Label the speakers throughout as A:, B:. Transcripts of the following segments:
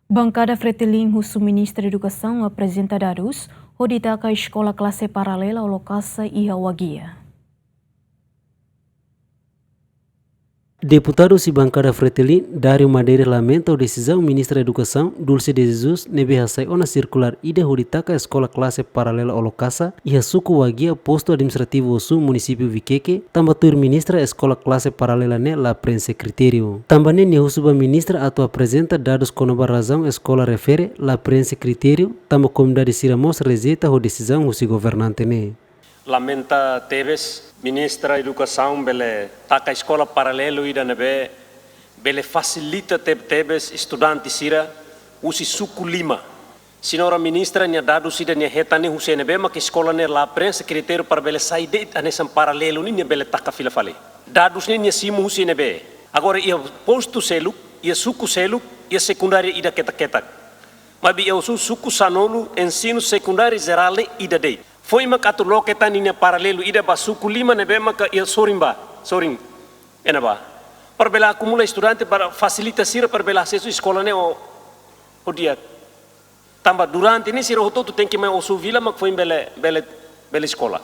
A: Bancada Fretilin husu Ministra Educação apresenta dados hoditaka escola classe paralela ao lokasa iha wagia.
B: Deputados e bancada Fretilin, Dário Madeira lamenta a decisão Ministra da Educação, Dulce de Jesus, nebe hasai ona circular ida hoditaka escola classe paralela ao lokasa iha suku wagia posto administrativo osu município Viqueque, tambatur ministra escola classe paralela ne la prensa critério. Tambane ne husuba ministra atau apresenta dados konoba razão escola refere la prensa critério, tamba comunidade Siramos rejeita a decisão husi governante ne.
C: Lamenta Teves, Ministra da Educação, bele taka escola paralelo ida nebe, bele facilita Teves estudante sira usi suku lima. Senhora Ministra nya dado sida nya hetane husi nebe mak escola ne la prensa critério para bele saide anesan paralelo ni nya bele taka fila fale. Dados ni nya simu husi nebe. Agora ia posto selu, ia suku selu, ia secundária ida ketak-ketak. Mabi ia suku sanolu ensino secundário geral ida dei. Foi makato loketa ninya paralelo ida ba suku lima nebe maka ia soring enaba para bela acumula estudante para facilita sira para bela acesso escola ne o dia tamba durante ini sira hoto tu tem que mais osu vila mak foi bela escola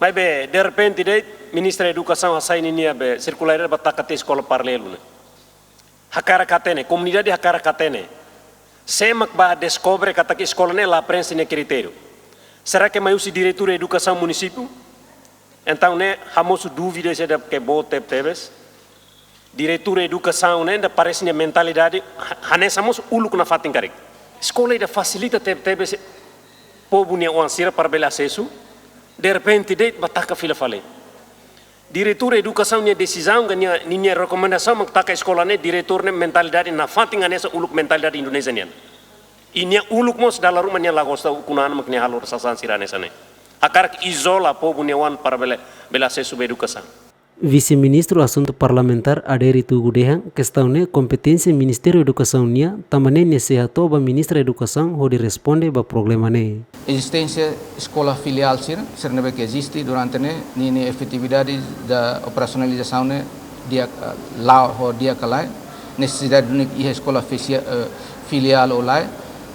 C: mas be de repente de ministra da educação asai ninya be circular ba takate escola paralelo ne hakara katene comunidade hakara katene semak ba descobre kata que escola ne la prensa ne critério. Será que mais o diretor da educação município? Então, né, hamos dúvidas de que bote Teves. Diretor da educação, né, da parece a mentalidade, hanesamos uluk na fatin karik. Escola ida facilita Teves povo nia wansira para bel acesso. De repente, de bataka fila fale. Diretor da educação nia decisão, nia recomendação, mataka escola né, diretor né mentalidade na fatin anesa uluk mentalidade Indonesia nian. Inya uluk mos dalam rumah nya lagosta ukunan maknya halur sasan sirane sane. Akar isola povo newan para bela acesso à educação.
B: Vice-ministro Assunto Parlamentar Aderi Tugudehan, questão ne competência Ministério da Educação nia, também nesse atoba Ministra da Educação onde responde ba problema ne.
D: Existência escola filial sirnebe que existe durante ne ni efetividade da operacionalização ne dia lá ho dia kalai necessidade de escola filial olai.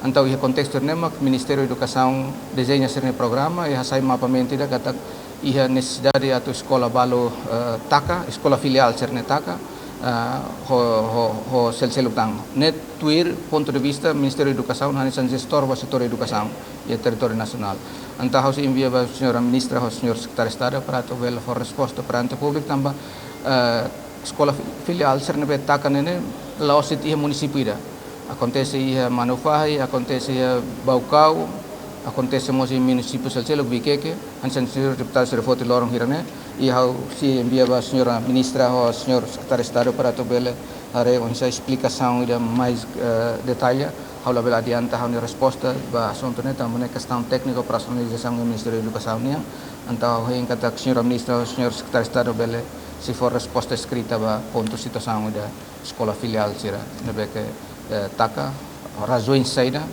D: Então, em contexto nemak Ministério da Educação desenha ser programa e sai mapamento da kata ia necessidade atau escola balo taka escola filial ser taka ho sel utang net tuir ponto de vista Ministério da Educação hanya gestor do setor educação e território nacional. Então, harus envia a senhora ministra ao senhor secretário de Estado para tu ver a resposta para ante público também escola filial ser taka nene laosit ia município ida. Acontece em Manufai, acontece em Baucau, acontece em município Salcelo, Viqueque, antes senhor deputado se refere lorong hirane, e ao se envia a senhora ministra ao senhor secretário de Estado para tu ver a explicação e mais detalhe, ao levar adiante a resposta para assunto ne também questão técnica operacionalização do Ministério da Educação ne, então em kata senhora ministra ao senhor secretário de Estado bele se for resposta escrita para ponto situação da escola filial sira, nebe que taka razões saída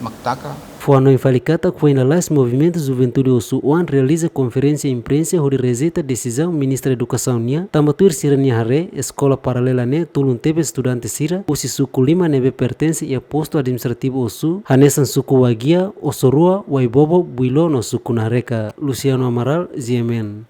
D: maktaka
B: Fuano infalicata que na las movimento juventude osu oan realiza conferência imprensa onde rejeita decisão Ministra da Educação nia tamatur sirania hare escola paralela ne tulun tebe estudante sira usi suku lima nebe pertence e posto administrativo osu hanesan suku wagia osorua waibobo builo no suku nareka Luciano Amaral GMN.